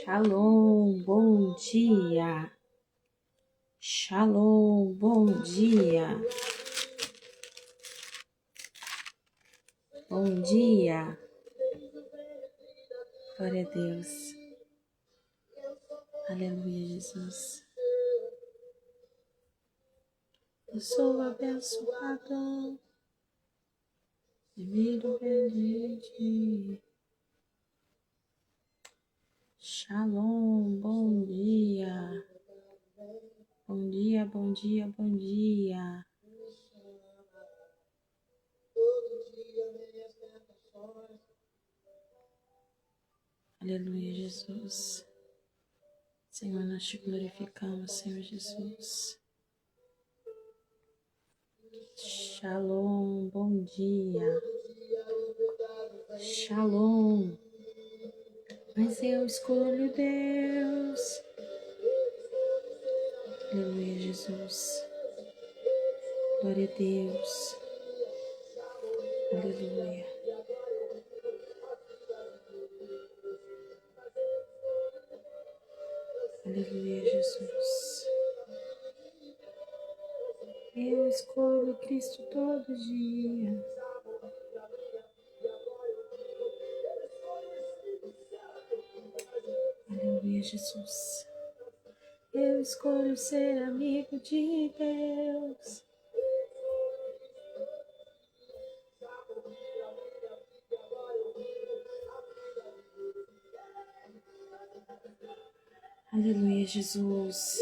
Shalom, bom dia. Shalom, bom dia. Bom dia. Glória a Deus. Aleluia, Jesus. Eu sou abençoado. Primeiro bendito. Shalom, bom dia. Bom dia, bom dia, bom dia. Aleluia, Jesus. Senhor, nós te glorificamos, Senhor Jesus. Shalom, bom dia. Shalom. Mas eu escolho Deus. Aleluia, Jesus. Glória a Deus. Aleluia. Aleluia, Jesus. Eu escolho Cristo todo dia. Aleluia, Jesus. Eu escolho ser amigo de Deus. Aleluia, Jesus.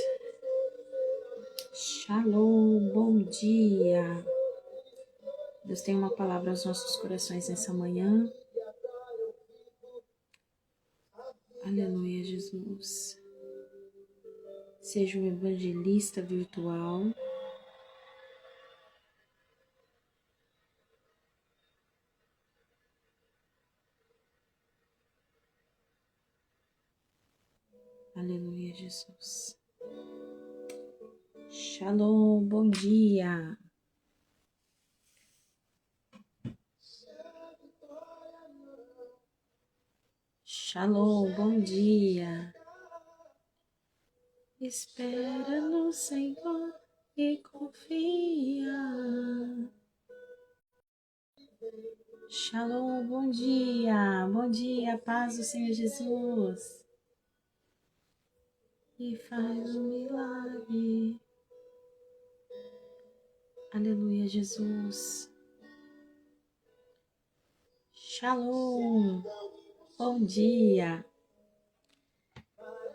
Shalom, bom dia. Deus tem uma palavra aos nossos corações nessa manhã. Aleluia, Jesus. Seja um evangelista virtual. Aleluia, Jesus. Shalom, bom dia. Shalom, bom dia. Espera no Senhor e confia. Shalom, bom dia. Bom dia, paz do Senhor Jesus. E faz um milagre. Aleluia, Jesus. Shalom, bom dia.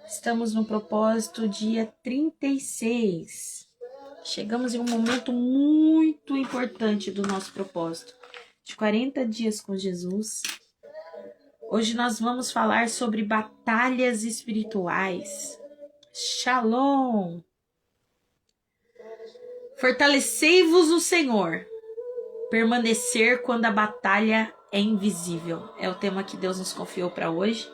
Estamos no propósito dia 36. Chegamos em um momento muito importante do nosso propósito, de 40 dias com Jesus. Hoje nós vamos falar sobre batalhas espirituais. Shalom! Fortalecei-vos no Senhor, permanecer quando a batalha é invisível. É o tema que Deus nos confiou para hoje.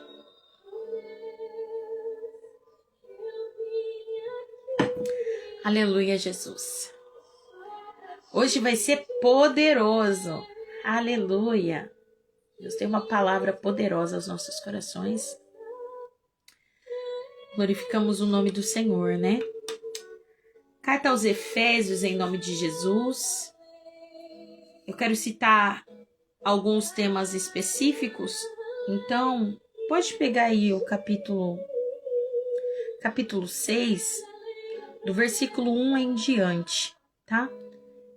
Aleluia, Jesus. Hoje vai ser poderoso. Aleluia. Deus tem uma palavra poderosa aos nossos corações. Glorificamos o nome do Senhor, né? Carta aos Efésios, em nome de Jesus. Eu quero citar alguns temas específicos. Então, pode pegar aí o capítulo 6, do versículo 1 em diante, tá?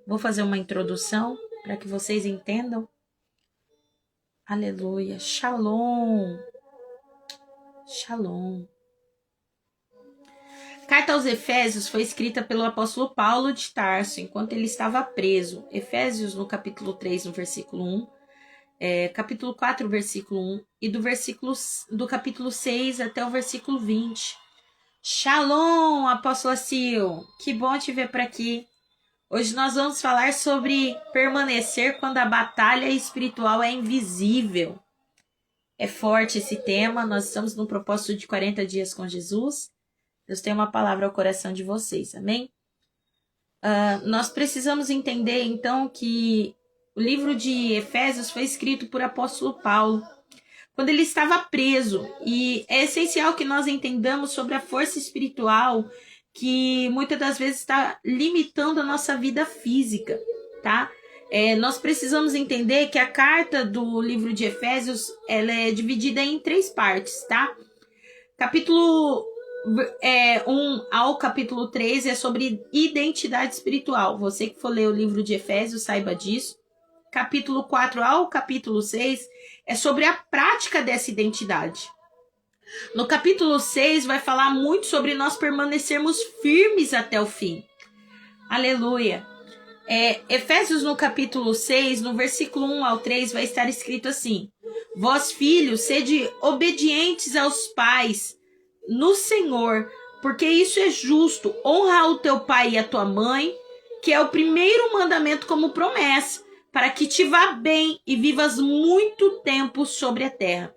Vou fazer uma introdução para que vocês entendam. Aleluia. Shalom. Shalom. Carta aos Efésios foi escrita pelo apóstolo Paulo de Tarso, enquanto ele estava preso. Efésios, no capítulo 3, no versículo 1. Capítulo 4, versículo 1. E do capítulo 6 até o versículo 20. Shalom, apóstolo Sil. Que bom te ver por aqui. Hoje nós vamos falar sobre permanecer quando a batalha espiritual é invisível. É forte esse tema. Nós estamos no propósito de 40 dias com Jesus. Deus tem uma palavra ao coração de vocês, amém? Nós precisamos entender, então, que o livro de Efésios foi escrito por apóstolo Paulo. quando ele estava preso. E é essencial que nós entendamos sobre a força espiritual que muitas das vezes está limitando a nossa vida física, tá? Nós precisamos entender que a carta do livro de Efésios, ela é dividida em 3 partes, tá? Capítulo 1 ao capítulo 3 é sobre identidade espiritual. Você que for ler o livro de Efésios, saiba disso. Capítulo 4 ao capítulo 6 é sobre a prática dessa identidade. No capítulo 6 vai falar muito sobre nós permanecermos firmes até o fim. Aleluia. Efésios no capítulo 6, no versículo 1 ao 3, vai estar escrito assim: Vós, filhos, sede obedientes aos pais no Senhor, porque isso é justo. Honra o teu pai e a tua mãe, que é o primeiro mandamento como promessa, para que te vá bem e vivas muito tempo sobre a terra.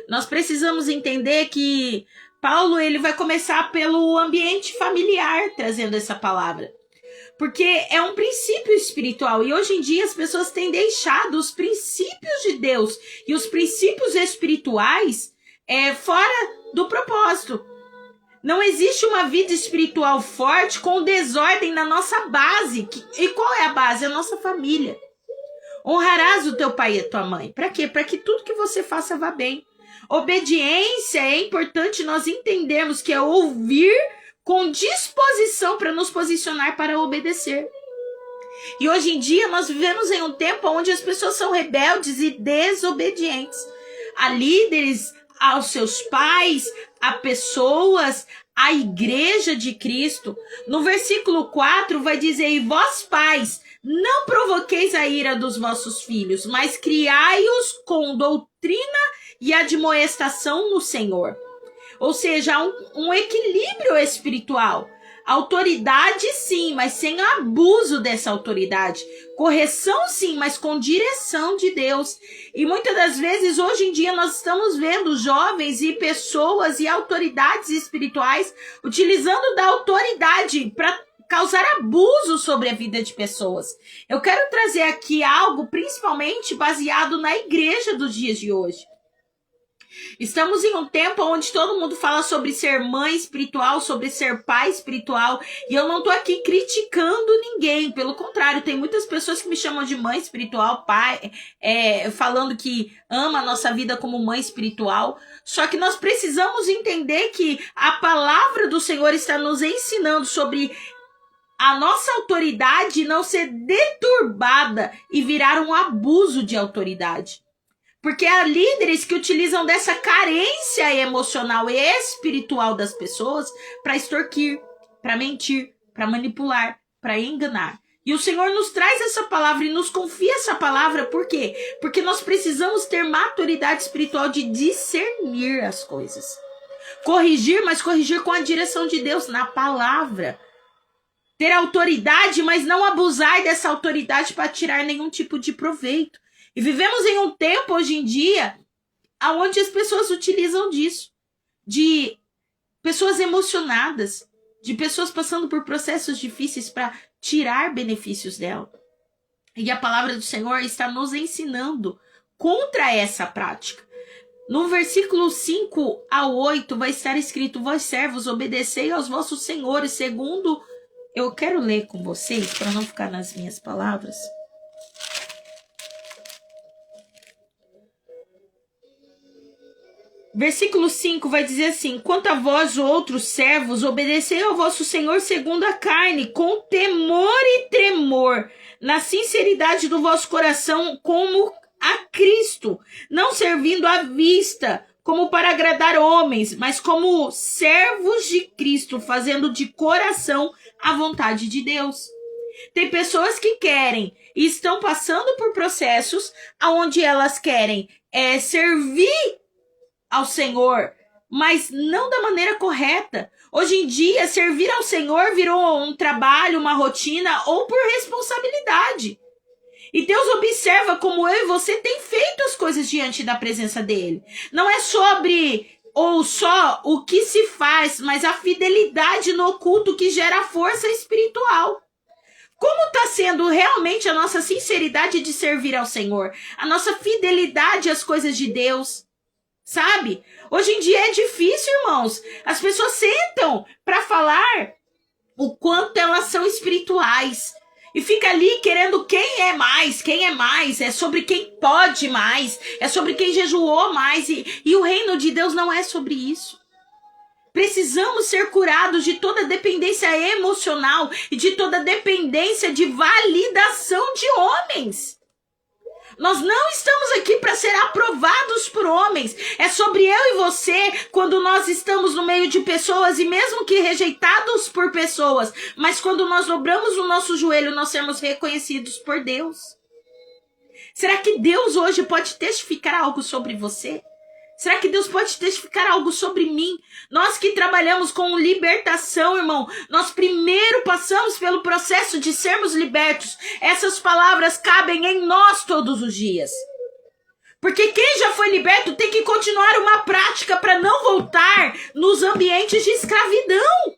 Nós precisamos entender que Paulo ele vai começar pelo ambiente familiar, trazendo essa palavra. Porque é um princípio espiritual. E hoje em dia as pessoas têm deixado os princípios de Deus e os princípios espirituais fora do propósito. Não existe uma vida espiritual forte com desordem na nossa base. E qual é a base? A nossa família. Honrarás o teu pai e a tua mãe. Para quê? Para que tudo que você faça vá bem. Obediência é importante nós entendermos que é ouvir com disposição para nos posicionar para obedecer. E hoje em dia nós vivemos em um tempo onde as pessoas são rebeldes e desobedientes. A líderes, aos seus pais, a pessoas, a igreja de Cristo. No versículo 4 vai dizer: E vós pais, não provoqueis a ira dos vossos filhos, mas criai-os com doutrina e admoestação no Senhor. Ou seja, há um equilíbrio espiritual. Autoridade sim, mas sem abuso dessa autoridade. Correção sim, mas com direção de Deus. E muitas das vezes, hoje em dia, nós estamos vendo jovens e pessoas e autoridades espirituais utilizando da autoridade para causar abuso sobre a vida de pessoas. Eu quero trazer aqui algo principalmente baseado na igreja dos dias de hoje. Estamos em um tempo onde todo mundo fala sobre ser mãe espiritual, sobre ser pai espiritual, e eu não estou aqui criticando ninguém, pelo contrário, tem muitas pessoas que me chamam de mãe espiritual, pai, falando que ama a nossa vida como mãe espiritual, só que nós precisamos entender que a palavra do Senhor está nos ensinando sobre a nossa autoridade não ser deturbada e virar um abuso de autoridade. Porque há líderes que utilizam dessa carência emocional e espiritual das pessoas para extorquir, para mentir, para manipular, para enganar. E o Senhor nos traz essa palavra e nos confia essa palavra. Por quê? Porque nós precisamos ter maturidade espiritual de discernir as coisas. Corrigir, mas corrigir com a direção de Deus na palavra. Ter autoridade, mas não abusar dessa autoridade para tirar nenhum tipo de proveito. E vivemos em um tempo, hoje em dia, onde as pessoas utilizam disso. De pessoas emocionadas, de pessoas passando por processos difíceis para tirar benefícios dela. E a palavra do Senhor está nos ensinando contra essa prática. No versículo 5 ao 8 vai estar escrito: Vós servos, obedecei aos vossos senhores, segundo... Eu quero ler com vocês, para não ficar nas minhas palavras. Versículo 5 vai dizer assim: Quanto a vós, outros servos, obedecei ao vosso Senhor segundo a carne, com temor e tremor, na sinceridade do vosso coração, como a Cristo, não servindo à vista, como para agradar homens, mas como servos de Cristo, fazendo de coração a vontade de Deus. Tem pessoas que querem e estão passando por processos onde elas querem servir ao Senhor, mas não da maneira correta. Hoje em dia, servir ao Senhor virou um trabalho, uma rotina ou por responsabilidade. E Deus observa como eu e você tem feito as coisas diante da presença dele. Não é sobre ou só o que se faz, mas a fidelidade no oculto que gera força espiritual. Como está sendo realmente a nossa sinceridade de servir ao Senhor? A nossa fidelidade às coisas de Deus? sabe? Hoje em dia é difícil, irmãos. As pessoas sentam para falar o quanto elas são espirituais. E fica ali querendo quem é mais, é sobre quem pode mais, é sobre quem jejuou mais. E o reino de Deus não é sobre isso. Precisamos ser curados de toda dependência emocional e de toda dependência de validação de homens. Nós não estamos aqui para ser aprovados por homens. É sobre eu e você quando nós estamos no meio de pessoas e mesmo que rejeitados por pessoas, mas quando nós dobramos o nosso joelho, nós sermos reconhecidos por Deus. Será que Deus hoje pode testificar algo sobre você? Será que Deus pode testificar algo sobre mim? Nós que trabalhamos com libertação, irmão, nós primeiro passamos pelo processo de sermos libertos. Essas palavras cabem em nós todos os dias. Porque quem já foi liberto tem que continuar uma prática para não voltar nos ambientes de escravidão.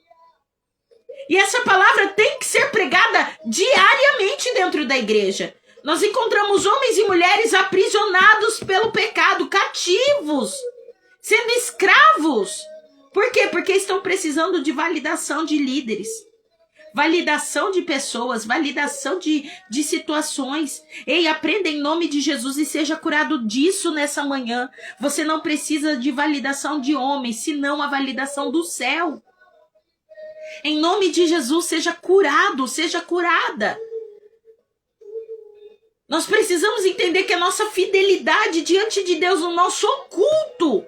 E essa palavra tem que ser pregada diariamente dentro da igreja. Nós encontramos homens e mulheres aprisionados pelo pecado, cativos, sendo escravos. Por quê? Porque estão precisando de validação de líderes, validação de pessoas, validação de situações. Ei, aprenda em nome de Jesus e seja curado disso nessa manhã. Você não precisa de validação de homens, senão a validação do céu. Em nome de Jesus, seja curado, seja curada. Nós precisamos entender que a nossa fidelidade diante de Deus, no nosso oculto,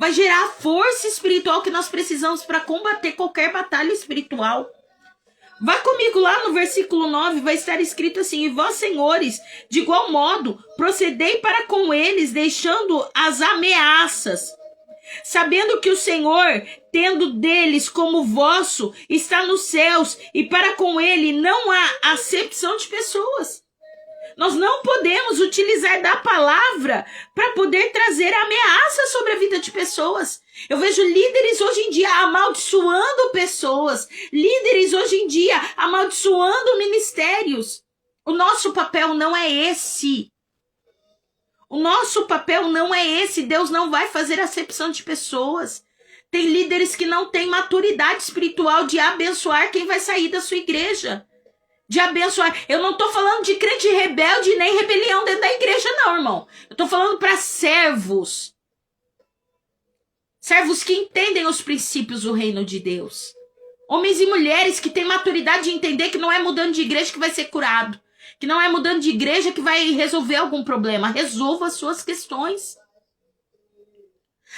vai gerar a força espiritual que nós precisamos para combater qualquer batalha espiritual. Vá comigo lá no versículo 9, vai estar escrito assim: e vós, senhores, de igual modo, procedei para com eles, deixando as ameaças, sabendo que o Senhor, tendo deles como vosso, está nos céus, e para com ele não há acepção de pessoas. Nós não podemos utilizar da palavra para poder trazer ameaça sobre a vida de pessoas. Eu vejo líderes hoje em dia amaldiçoando pessoas, líderes hoje em dia amaldiçoando ministérios. O nosso papel não é esse. O nosso papel não é esse. Deus não vai fazer acepção de pessoas. Tem líderes que não têm maturidade espiritual de abençoar quem vai sair da sua igreja. De abençoar. Eu não tô falando de crente rebelde nem rebelião dentro da igreja, não, irmão. Eu tô falando para servos. Servos que entendem os princípios do reino de Deus. Homens e mulheres que têm maturidade de entender que não é mudando de igreja que vai ser curado. Que não é mudando de igreja que vai resolver algum problema. Resolva as suas questões.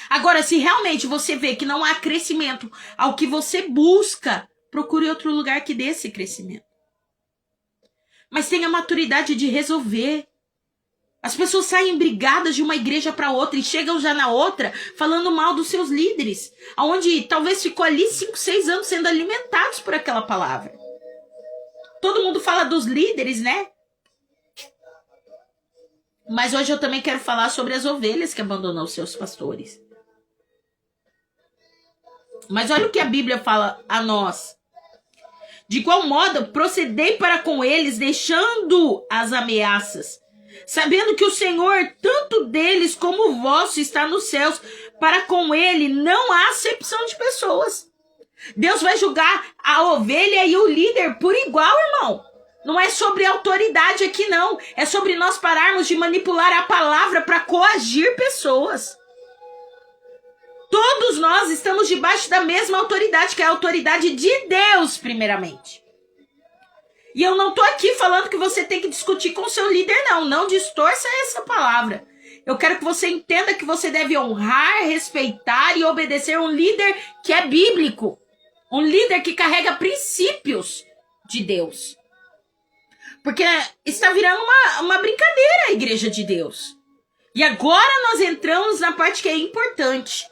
Agora, se realmente você vê que não há crescimento ao que você busca, procure outro lugar que dê esse crescimento. Mas tenha maturidade de resolver. As pessoas saem brigadas de uma igreja para outra e chegam já na outra falando mal dos seus líderes, aonde talvez ficou ali 5, 6 anos sendo alimentados por aquela palavra. Todo mundo fala dos líderes, né? Mas hoje eu também quero falar sobre as ovelhas que abandonam os seus pastores. Mas olha o que a Bíblia fala a nós. De igual modo, procedei para com eles, deixando as ameaças, sabendo que o Senhor, tanto deles como o vosso, está nos céus. Para com ele não há acepção de pessoas. Deus vai julgar a ovelha e o líder por igual, irmão. Não é sobre autoridade aqui, não. É sobre nós pararmos de manipular a palavra para coagir pessoas. Todos nós estamos debaixo da mesma autoridade, que é a autoridade de Deus, primeiramente. E eu não estou aqui falando que você tem que discutir com o seu líder, não. Não distorça essa palavra. Eu quero que você entenda que você deve honrar, respeitar e obedecer um líder que é bíblico. Um líder que carrega princípios de Deus. Porque está virando uma brincadeira a igreja de Deus. E agora nós entramos na parte que é importante.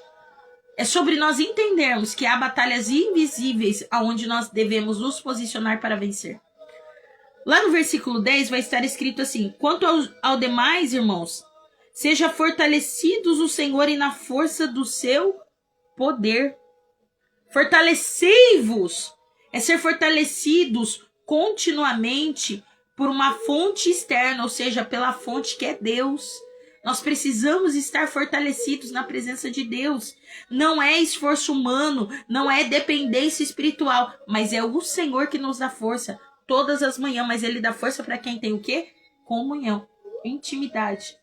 É sobre nós entendermos que há batalhas invisíveis aonde nós devemos nos posicionar para vencer. Lá no versículo 10 vai estar escrito assim: quanto ao demais, irmãos, seja fortalecidos o Senhor e na força do seu poder. Fortalecei-vos é ser fortalecidos continuamente por uma fonte externa, ou seja, pela fonte que é Deus. Nós precisamos estar fortalecidos na presença de Deus. Não é esforço humano, não é dependência espiritual, mas é o Senhor que nos dá força todas as manhãs. Mas Ele dá força para quem tem o quê? Comunhão, intimidade.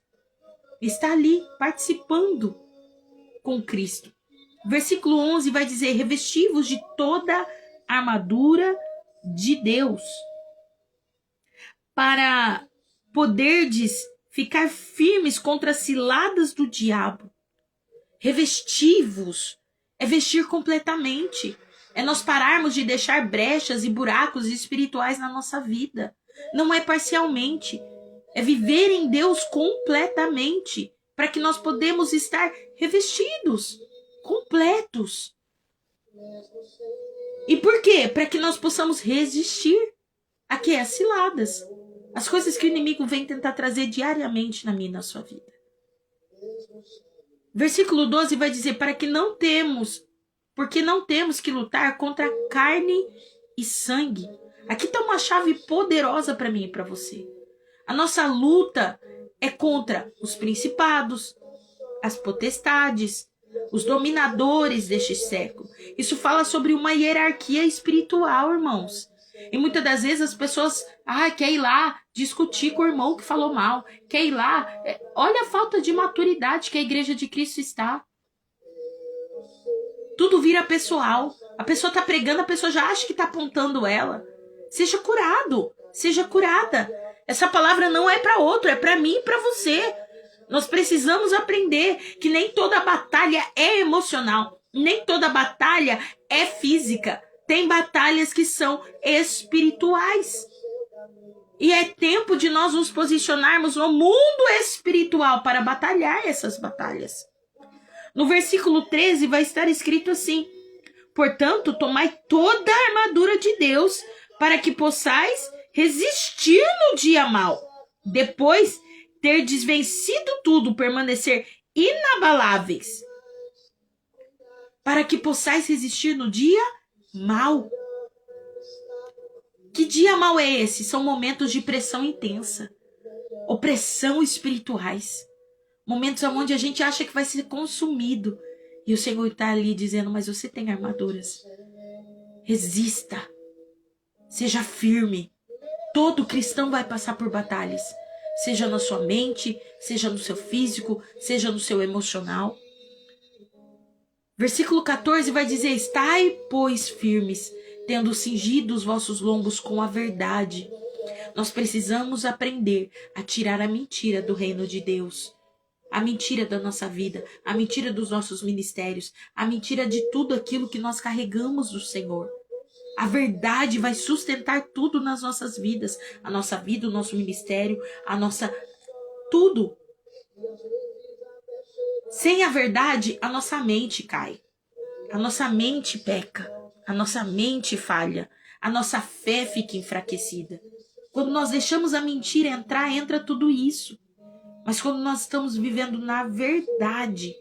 Está ali participando com Cristo. Versículo 11 vai dizer: revesti-vos de toda a armadura de Deus, para poderdes ficar firmes contra as ciladas do diabo. Revesti-vos é vestir completamente. É nós pararmos de deixar brechas e buracos espirituais na nossa vida. Não é parcialmente. É viver em Deus completamente, para que nós podemos estar revestidos, completos. E por quê? Para que nós possamos resistir a quê? As ciladas. As coisas que o inimigo vem tentar trazer diariamente na minha e na sua vida. Versículo 12 vai dizer: porque não temos que lutar contra carne e sangue. Aqui está uma chave poderosa para mim e para você. A nossa luta é contra os principados, as potestades, os dominadores deste século. Isso fala sobre uma hierarquia espiritual, irmãos. E muitas das vezes as pessoas quer ir lá discutir com o irmão que falou mal, quer ir lá. Olha a falta de maturidade que a igreja de Cristo está. Tudo vira pessoal. A pessoa está pregando, a pessoa já acha que está apontando ela. Seja curado, seja curada. Essa palavra não é para outro, é para mim e para você. Nós precisamos aprender que nem toda batalha é emocional, nem toda batalha é física. Tem batalhas que são espirituais. E é tempo de nós nos posicionarmos no mundo espiritual para batalhar essas batalhas. No versículo 13 vai estar escrito assim: portanto, tomai toda a armadura de Deus para que possais resistir no dia mau. Depois terdes vencido tudo, permanecer inabaláveis, para que possais resistir no dia mau. Que dia mau é esse? São momentos de pressão intensa, opressão espirituais, momentos onde a gente acha que vai ser consumido, e o Senhor está ali dizendo: mas você tem armaduras, resista, seja firme. Todo cristão vai passar por batalhas, seja na sua mente, seja no seu físico, seja no seu emocional. Versículo 14 vai dizer: estai, pois, firmes, tendo cingido os vossos lombos com a verdade. Nós precisamos aprender a tirar a mentira do reino de Deus, a mentira da nossa vida, a mentira dos nossos ministérios, a mentira de tudo aquilo que nós carregamos do Senhor. A verdade vai sustentar tudo nas nossas vidas, a nossa vida, o nosso ministério, tudo. Sem a verdade, a nossa mente cai, a nossa mente peca, a nossa mente falha, a nossa fé fica enfraquecida. Quando nós deixamos a mentira entrar, entra tudo isso. Mas quando nós estamos vivendo na verdade,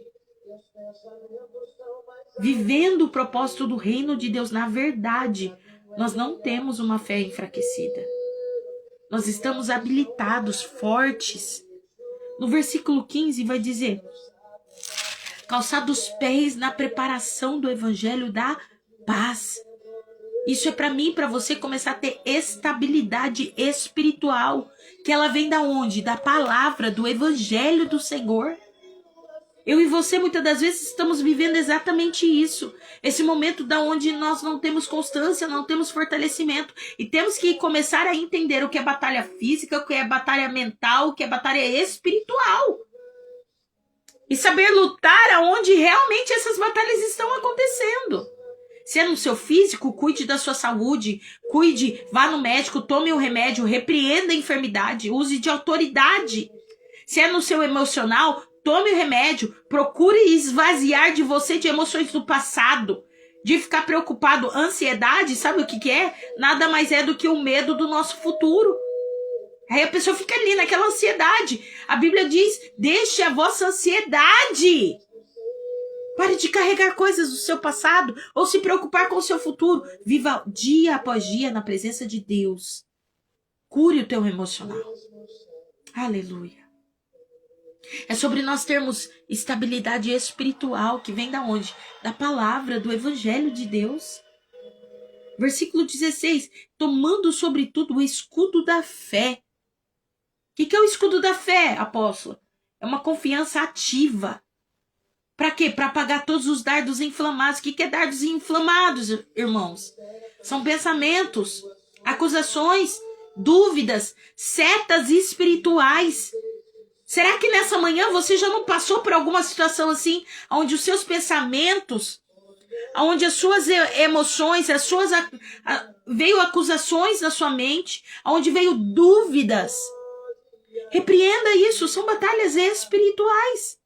vivendo o propósito do reino de Deus na verdade, nós não temos uma fé enfraquecida. Nós estamos habilitados, fortes. No versículo 15 vai dizer: calçados os pés na preparação do evangelho da paz. Isso é para mim e para você começar a ter estabilidade espiritual, que ela vem da onde? Da palavra, do evangelho do Senhor. Eu e você muitas das vezes estamos vivendo exatamente isso. Esse momento da onde nós não temos constância, não temos fortalecimento. E temos que começar a entender o que é batalha física, o que é batalha mental, o que é batalha espiritual. E saber lutar aonde realmente essas batalhas estão acontecendo. Se é no seu físico, cuide da sua saúde, cuide, vá no médico, tome o remédio, repreenda a enfermidade, use de autoridade. Se é no seu emocional, tome o remédio, procure esvaziar de você de emoções do passado, de ficar preocupado. Ansiedade, sabe o que é? Nada mais é do que o medo do nosso futuro. Aí a pessoa fica ali naquela ansiedade. A Bíblia diz: deixe a vossa ansiedade. Pare de carregar coisas do seu passado ou se preocupar com o seu futuro. Viva dia após dia na presença de Deus. Cure o teu emocional. Aleluia. É sobre nós termos estabilidade espiritual, que vem da onde? Da palavra, do evangelho de Deus. Versículo 16, tomando sobretudo o escudo da fé. O que é o escudo da fé, apóstolo? É uma confiança ativa. Para quê? Para apagar todos os dardos inflamados. O que é dardos inflamados, irmãos? São pensamentos, acusações, dúvidas, setas espirituais. Será que nessa manhã você já não passou por alguma situação assim, onde os seus pensamentos, onde as suas emoções, veio acusações na sua mente, onde veio dúvidas? Repreenda isso, são batalhas espirituais.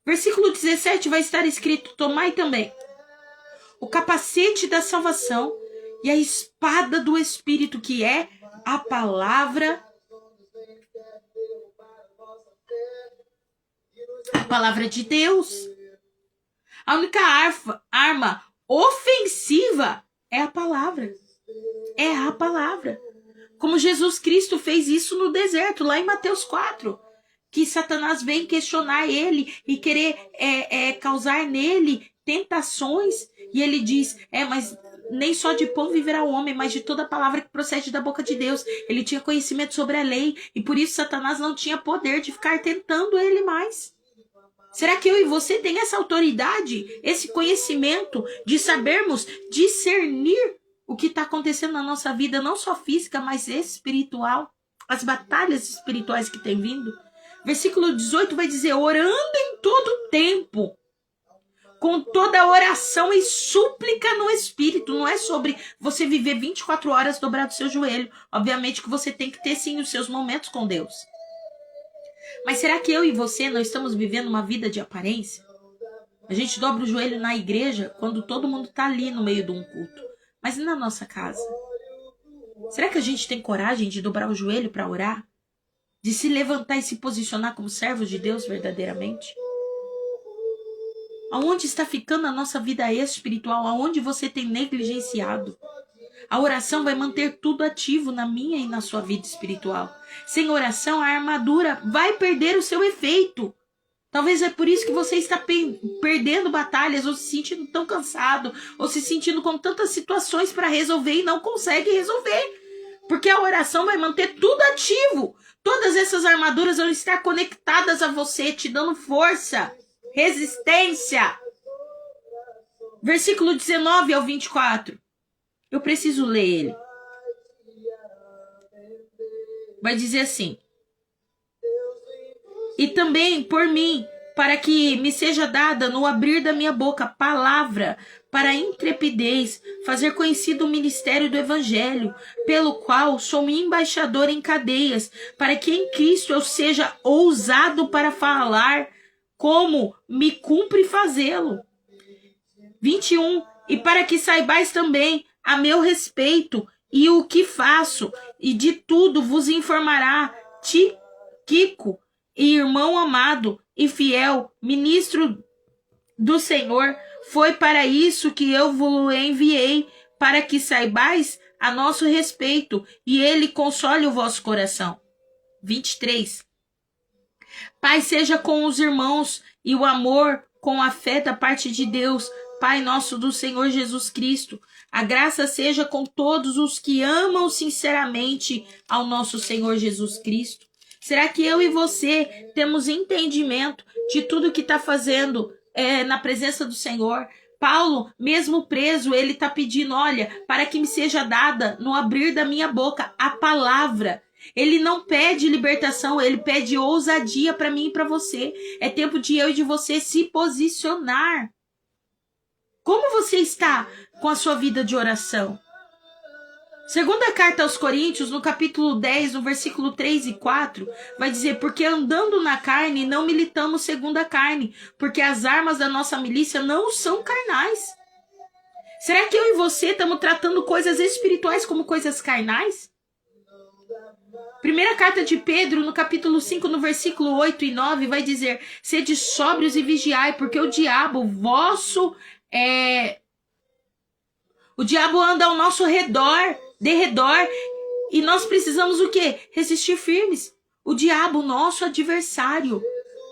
Versículo 17 vai estar escrito: tomai também o capacete da salvação e a espada do Espírito, que é a palavra de Deus. A única arma ofensiva é a palavra. É a palavra. Como Jesus Cristo fez isso no deserto, lá em Mateus 4. Que Satanás vem questionar ele e querer causar nele tentações. E ele diz, mas nem só de pão viverá o homem, mas de toda palavra que procede da boca de Deus. Ele tinha conhecimento sobre a lei e por isso Satanás não tinha poder de ficar tentando ele mais. Será que eu e você tem essa autoridade, esse conhecimento de sabermos discernir o que está acontecendo na nossa vida, não só física, mas espiritual? As batalhas espirituais que tem vindo. Versículo 18 vai dizer, orando em todo tempo, com toda oração e súplica no Espírito. Não é sobre você viver 24 horas dobrado o seu joelho. Obviamente que você tem que ter sim os seus momentos com Deus. Mas será que eu e você não estamos vivendo uma vida de aparência? A gente dobra o joelho na igreja quando todo mundo está ali no meio de um culto. Mas e na nossa casa? Será que a gente tem coragem de dobrar o joelho para orar? De se levantar e se posicionar como servos de Deus verdadeiramente? Aonde está ficando a nossa vida espiritual? Aonde você tem negligenciado? A oração vai manter tudo ativo na minha e na sua vida espiritual. Sem oração, a armadura vai perder o seu efeito. Talvez é por isso que você está perdendo batalhas, ou se sentindo tão cansado, ou se sentindo com tantas situações para resolver e não consegue resolver. Porque a oração vai manter tudo ativo. Todas essas armaduras vão estar conectadas a você, te dando força, resistência. Versículo 19 ao 24. Eu preciso ler ele. Vai dizer assim: e também por mim, para que me seja dada no abrir da minha boca palavra para a intrepidez, fazer conhecido o ministério do Evangelho, pelo qual sou embaixador em cadeias, para que em Cristo eu seja ousado para falar como me cumpre fazê-lo. 21. E para que saibais também a meu respeito e o que faço, e de tudo vos informará Tíquico, irmão amado e fiel, ministro do Senhor. Foi para isso que eu vos enviei, para que saibais a nosso respeito, e ele console o vosso coração. 23. Paz seja com os irmãos, e o amor com a fé da parte de Deus, Pai nosso do Senhor Jesus Cristo. A graça seja com todos os que amam sinceramente ao nosso Senhor Jesus Cristo. Será que eu e você temos entendimento de tudo que está fazendo na presença do Senhor? Paulo, mesmo preso, ele está pedindo, olha, para que me seja dada no abrir da minha boca a palavra. Ele não pede libertação, ele pede ousadia para mim e para você. É tempo de eu e de você se posicionar. Como você está com a sua vida de oração? Segunda carta aos Coríntios, no capítulo 10, no versículo 3 e 4, vai dizer, porque andando na carne, não militamos segundo a carne, porque as armas da nossa milícia não são carnais. Será que eu e você estamos tratando coisas espirituais como coisas carnais? Primeira carta de Pedro, no capítulo 5, no versículo 8 e 9, vai dizer, sede sóbrios e vigiai, porque o diabo anda ao nosso derredor, e nós precisamos o quê? Resistir firmes. O diabo, nosso adversário,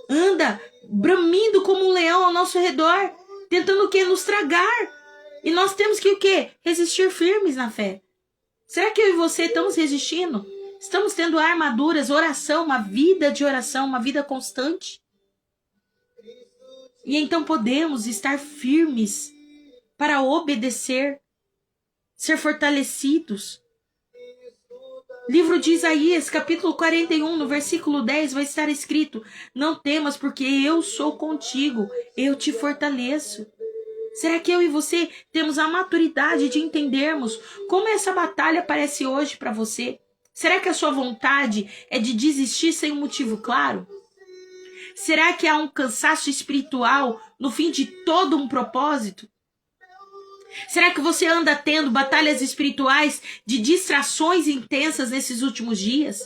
anda bramindo como um leão ao nosso redor, tentando o quê? Nos tragar. E nós temos que o quê? Resistir firmes na fé. Será que eu e você estamos resistindo? Estamos tendo armaduras, oração, uma vida de oração, uma vida constante? E então podemos estar firmes para obedecer, ser fortalecidos. Livro de Isaías, capítulo 41, no versículo 10, vai estar escrito: não temas, porque eu sou contigo, eu te fortaleço. Será que eu e você temos a maturidade de entendermos como essa batalha parece hoje para você? Será que a sua vontade é de desistir sem um motivo claro? Será que há um cansaço espiritual no fim de todo um propósito? Será que você anda tendo batalhas espirituais de distrações intensas nesses últimos dias?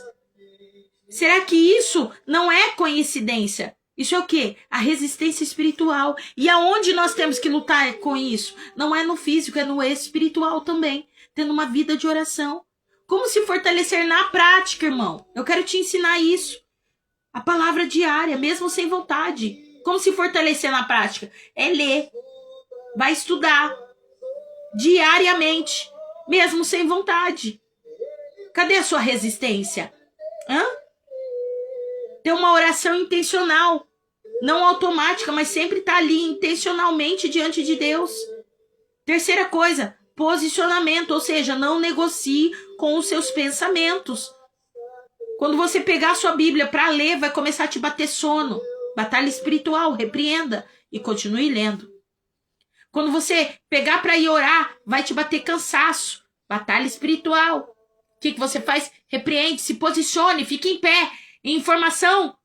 Será que isso não é coincidência? Isso é o quê? A resistência espiritual. E aonde nós temos que lutar com isso? Não é no físico, é no espiritual também. Tendo uma vida de oração. Como se fortalecer na prática, irmão? Eu quero te ensinar isso. A palavra diária, mesmo sem vontade. Como se fortalecer na prática? É ler. Vai estudar. Diariamente. Mesmo sem vontade. Cadê a sua resistência? Ter uma oração intencional. Não automática, mas sempre tá ali intencionalmente diante de Deus. Terceira coisa, posicionamento, ou seja, não negocie com os seus pensamentos. Quando você pegar a sua Bíblia para ler, vai começar a te bater sono. Batalha espiritual, repreenda e continue lendo. Quando você pegar para ir orar, vai te bater cansaço. Batalha espiritual. O que você faz? Repreende, se posicione, fique em pé. Informação.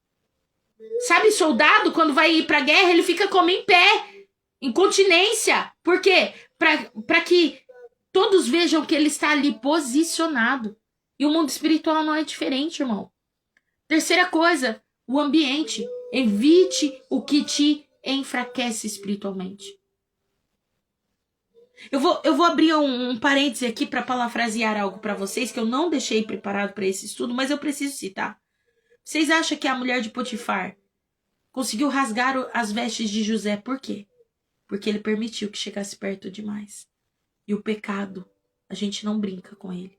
Sabe, soldado, quando vai ir pra guerra, ele fica como em pé. Incontinência. Por quê? Para que todos vejam que ele está ali posicionado. E o mundo espiritual não é diferente, irmão. Terceira coisa, o ambiente. Evite o que te enfraquece espiritualmente. Eu vou abrir um parêntese aqui para parafrasear algo para vocês que eu não deixei preparado para esse estudo, mas eu preciso citar. Vocês acham que a mulher de Potifar conseguiu rasgar as vestes de José? Por quê? Porque ele permitiu que chegasse perto demais. E o pecado, a gente não brinca com ele.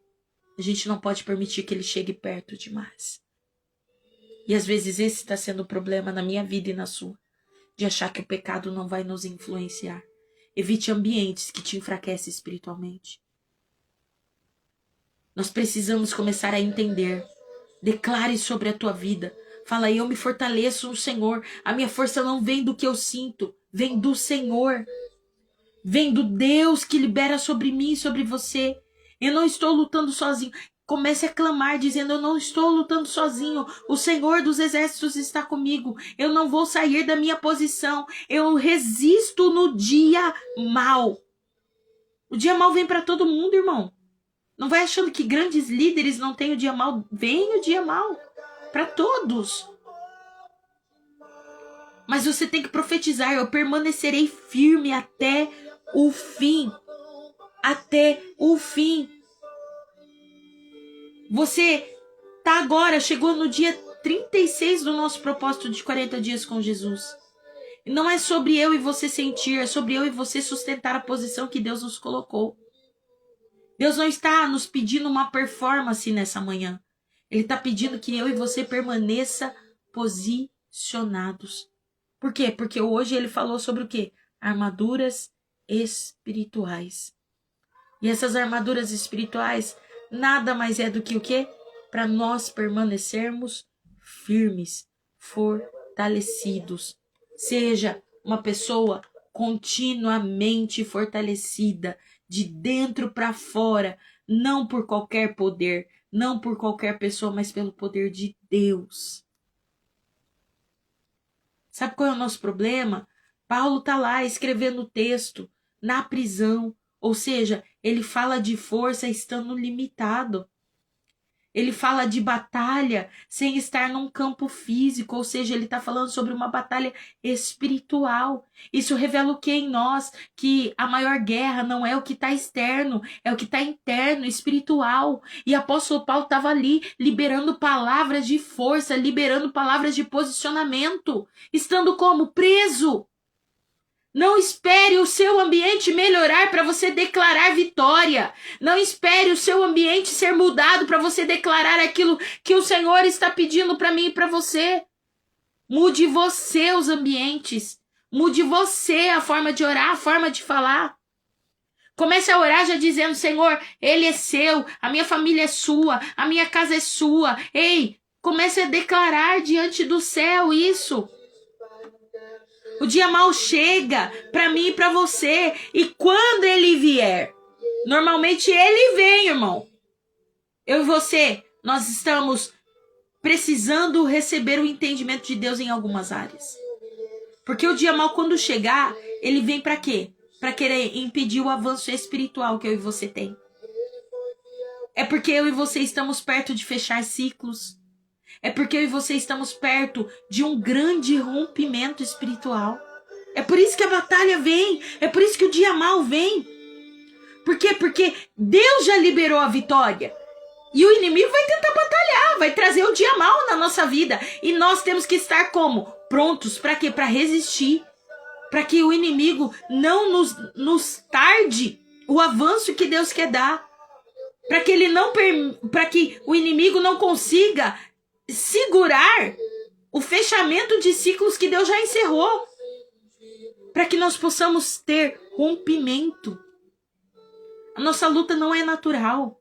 A gente não pode permitir que ele chegue perto demais. E às vezes esse está sendo o problema na minha vida e na sua. De achar que o pecado não vai nos influenciar. Evite ambientes que te enfraquecem espiritualmente. Nós precisamos começar a entender. Declare sobre a tua vida. Fala, eu me fortaleço no Senhor. A minha força não vem do que eu sinto. Vem do Senhor. Vem do Deus que libera sobre mim e sobre você. Eu não estou lutando sozinho. Comece a clamar dizendo, eu não estou lutando sozinho. O Senhor dos exércitos está comigo. Eu não vou sair da minha posição. Eu resisto no dia mau. O dia mau vem para todo mundo, irmão. Não vai achando que grandes líderes não têm o dia mau. Vem o dia mau. Para todos. Mas você tem que profetizar. Eu permanecerei firme até o fim. Até o fim. Você tá agora, chegou no dia 36 do nosso propósito de 40 dias com Jesus. E não é sobre eu e você sentir, é sobre eu e você sustentar a posição que Deus nos colocou. Deus não está nos pedindo uma performance nessa manhã. Ele está pedindo que eu e você permaneça posicionados. Por quê? Porque hoje ele falou sobre o quê? Armaduras espirituais. E essas armaduras espirituais nada mais é do que o quê? Para nós permanecermos firmes, fortalecidos. Seja uma pessoa continuamente fortalecida, de dentro para fora, não por qualquer poder, não por qualquer pessoa, mas pelo poder de Deus. Sabe qual é o nosso problema? Paulo está lá escrevendo o texto na prisão, ou seja, ele fala de força estando limitado. Ele fala de batalha sem estar num campo físico, ou seja, ele está falando sobre uma batalha espiritual. Isso revela o que em nós? Que a maior guerra não é o que está externo, é o que está interno, espiritual. E o apóstolo Paulo estava ali liberando palavras de força, liberando palavras de posicionamento, estando como? Preso. Não espere o seu ambiente melhorar para você declarar vitória. Não espere o seu ambiente ser mudado para você declarar aquilo que o Senhor está pedindo para mim e para você. Mude você os ambientes. Mude você a forma de orar, a forma de falar. Comece a orar já dizendo: Senhor, Ele é seu, a minha família é sua, a minha casa é sua. Ei, comece a declarar diante do céu isso. O dia mal chega para mim e para você. E quando ele vier, normalmente ele vem, irmão. Eu e você, nós estamos precisando receber o entendimento de Deus em algumas áreas. Porque o dia mal, quando chegar, ele vem para quê? Para querer impedir o avanço espiritual que eu e você tem. É porque eu e você estamos perto de fechar ciclos. É porque eu e você estamos perto de um grande rompimento espiritual. É por isso que a batalha vem. É por isso que o dia mal vem. Por quê? Porque Deus já liberou a vitória. E o inimigo vai tentar batalhar. Vai trazer o dia mal na nossa vida. E nós temos que estar como? Prontos. Para quê? Para resistir. Para que o inimigo não nos tarde o avanço que Deus quer dar. Para que o inimigo não consiga segurar o fechamento de ciclos que Deus já encerrou, para que nós possamos ter rompimento. A nossa luta não é natural.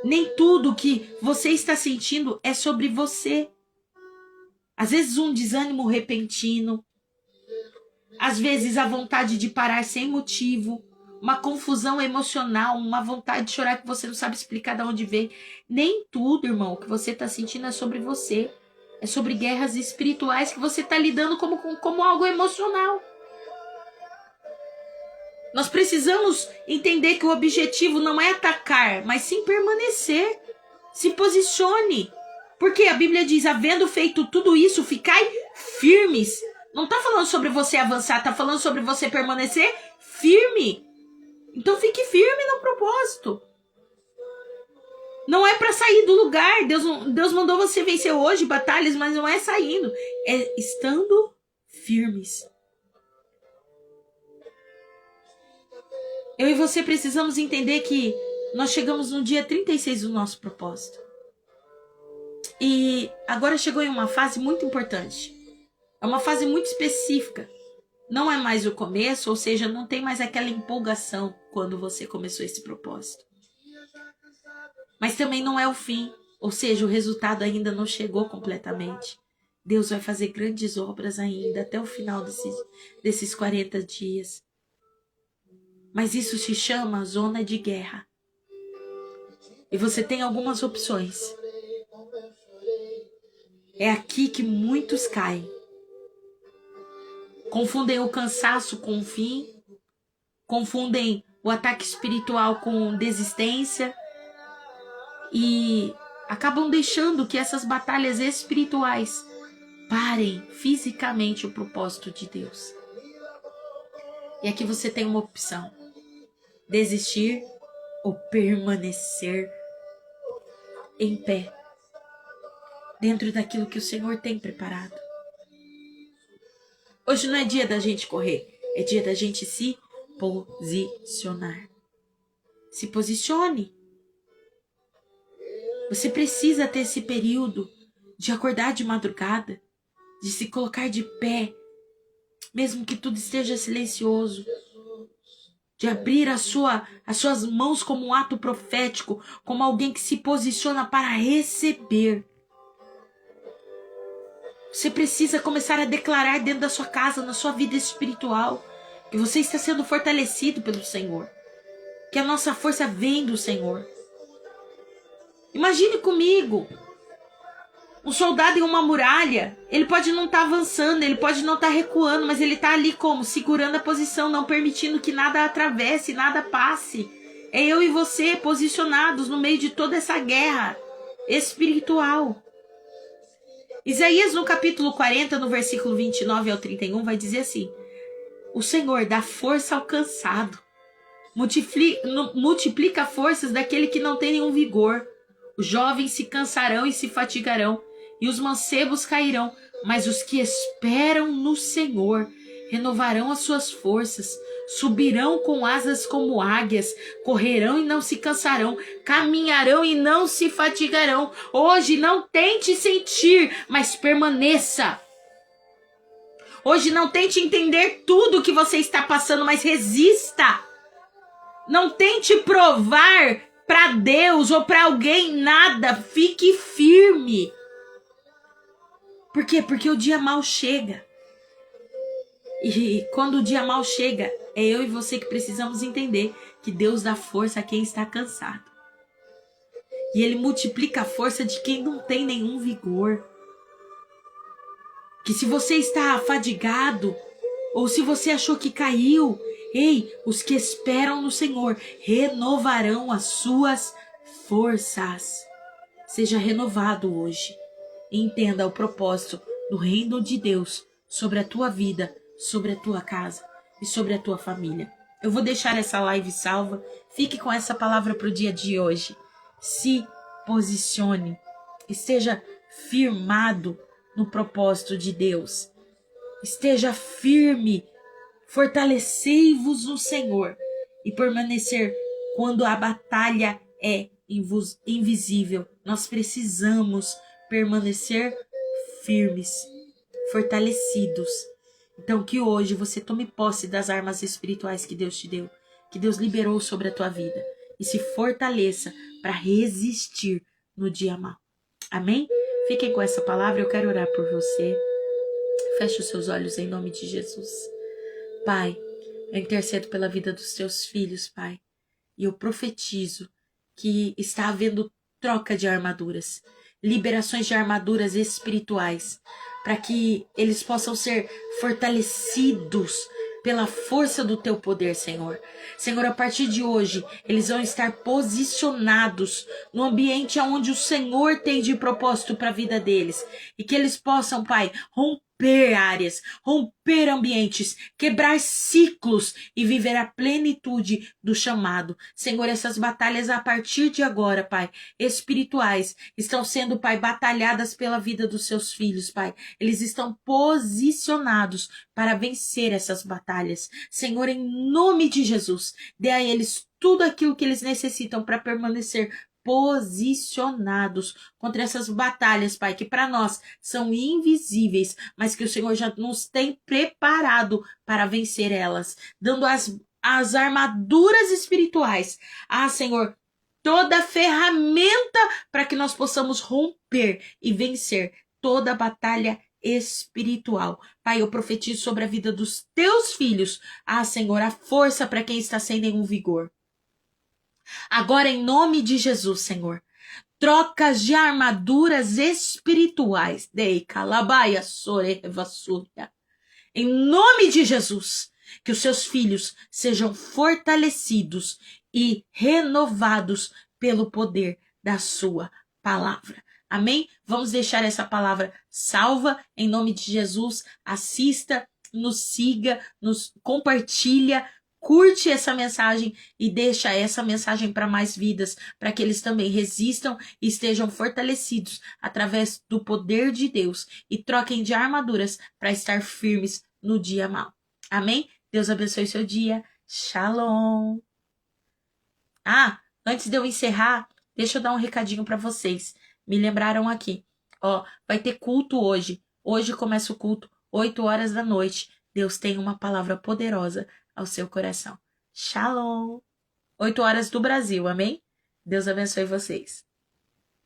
Nem tudo que você está sentindo é sobre você. Às vezes um desânimo repentino, às vezes a vontade de parar sem motivo, uma confusão emocional, uma vontade de chorar que você não sabe explicar de onde vem. Nem tudo, irmão, que você está sentindo é sobre você. É sobre guerras espirituais que você está lidando como algo emocional. Nós precisamos entender que o objetivo não é atacar, mas sim permanecer. Se posicione. Porque a Bíblia diz, havendo feito tudo isso, ficai firmes. Não está falando sobre você avançar, está falando sobre você permanecer firme. Então fique firme no propósito. Não é para sair do lugar. Deus mandou você vencer hoje batalhas, mas não é saindo. É estando firmes. Eu e você precisamos entender que nós chegamos no dia 36 do nosso propósito. E agora chegou em uma fase muito importante. É uma fase muito específica. Não é mais o começo, ou seja, não tem mais aquela empolgação quando você começou esse propósito. Mas também não é o fim, ou seja, o resultado ainda não chegou completamente. Deus vai fazer grandes obras ainda até o final desses 40 dias. Mas isso se chama zona de guerra. E você tem algumas opções. É aqui que muitos caem. Confundem o cansaço com o fim. Confundem o ataque espiritual com desistência. E acabam deixando que essas batalhas espirituais parem fisicamente o propósito de Deus. E aqui você tem uma opção. Desistir ou permanecer em pé. Dentro daquilo que o Senhor tem preparado. Hoje não é dia da gente correr. É dia da gente se posicionar. Se posicione. Você precisa ter esse período de acordar de madrugada. De se colocar de pé. Mesmo que tudo esteja silencioso. De abrir as suas mãos como um ato profético. Como alguém que se posiciona para receber. Você precisa começar a declarar dentro da sua casa, na sua vida espiritual, que você está sendo fortalecido pelo Senhor. Que a nossa força vem do Senhor. Imagine comigo, um soldado em uma muralha, ele pode não estar avançando, ele pode não estar recuando, mas ele está ali como? Segurando a posição, não permitindo que nada atravesse, nada passe. É eu e você posicionados no meio de toda essa guerra. espiritual. Isaías, no capítulo 40, no versículo 29 ao 31, vai dizer assim: o Senhor dá força ao cansado, multiplica forças daquele que não tem nenhum vigor. Os jovens se cansarão e se fatigarão, e os mancebos cairão, mas os que esperam no Senhor renovarão as suas forças, subirão com asas como águias, correrão e não se cansarão, caminharão e não se fatigarão. Hoje não tente sentir, mas permaneça. Hoje não tente entender tudo que você está passando, mas resista. Não tente provar para Deus ou para alguém nada. Fique firme. Por quê? Porque o dia mau chega. E quando o dia mau chega, é eu e você que precisamos entender que Deus dá força a quem está cansado. E Ele multiplica a força de quem não tem nenhum vigor. Que se você está afadigado, ou se você achou que caiu, ei, os que esperam no Senhor renovarão as suas forças. Seja renovado hoje. E entenda o propósito do reino de Deus sobre a tua vida, sobre a tua casa e sobre a tua família. Eu vou deixar essa live salva. Fique com essa palavra para o dia de hoje. Se posicione. Esteja firmado no propósito de Deus. Esteja firme. Fortalecei-vos no Senhor e permanecer quando a batalha é invisível. Nós precisamos permanecer firmes, fortalecidos. Então que hoje você tome posse das armas espirituais que Deus te deu, que Deus liberou sobre a tua vida, e se fortaleça para resistir no dia mau. Amém? Fiquem com essa palavra, eu quero orar por você. Feche os seus olhos em nome de Jesus. Pai, eu intercedo pela vida dos teus filhos, Pai, e eu profetizo que está havendo troca de armaduras, liberações de armaduras espirituais, para que eles possam ser fortalecidos pela força do teu poder, Senhor. Senhor, a partir de hoje, eles vão estar posicionados no ambiente onde o Senhor tem de propósito para a vida deles, e que eles possam, Pai, romper áreas, romper ambientes, quebrar ciclos e viver a plenitude do chamado. Senhor, essas batalhas a partir de agora, Pai, espirituais, estão sendo, Pai, batalhadas pela vida dos seus filhos, Pai. Eles estão posicionados para vencer essas batalhas. Senhor, em nome de Jesus, dê a eles tudo aquilo que eles necessitam para permanecer posicionados contra essas batalhas, Pai, que para nós são invisíveis, mas que o Senhor já nos tem preparado para vencer elas, dando as armaduras espirituais. Senhor, toda ferramenta para que nós possamos romper e vencer toda batalha espiritual. Pai, eu profetizo sobre a vida dos teus filhos. Senhor, a força para quem está sem nenhum vigor. Agora, em nome de Jesus, Senhor, trocas de armaduras espirituais. Em nome de Jesus, que os seus filhos sejam fortalecidos e renovados pelo poder da sua palavra. Amém? Vamos deixar essa palavra salva em nome de Jesus. Assista, nos siga, nos compartilha, curte essa mensagem e deixa essa mensagem para mais vidas, para que eles também resistam e estejam fortalecidos através do poder de Deus e troquem de armaduras para estar firmes no dia mau. Amém? Deus abençoe seu dia. Shalom. Antes de eu encerrar, deixa eu dar um recadinho para vocês. Me lembraram aqui. Vai ter culto hoje. Hoje começa o culto, 8 horas da noite. Deus tem uma palavra poderosa ao seu coração. Shalom. 8 horas do Brasil, amém? Deus abençoe vocês.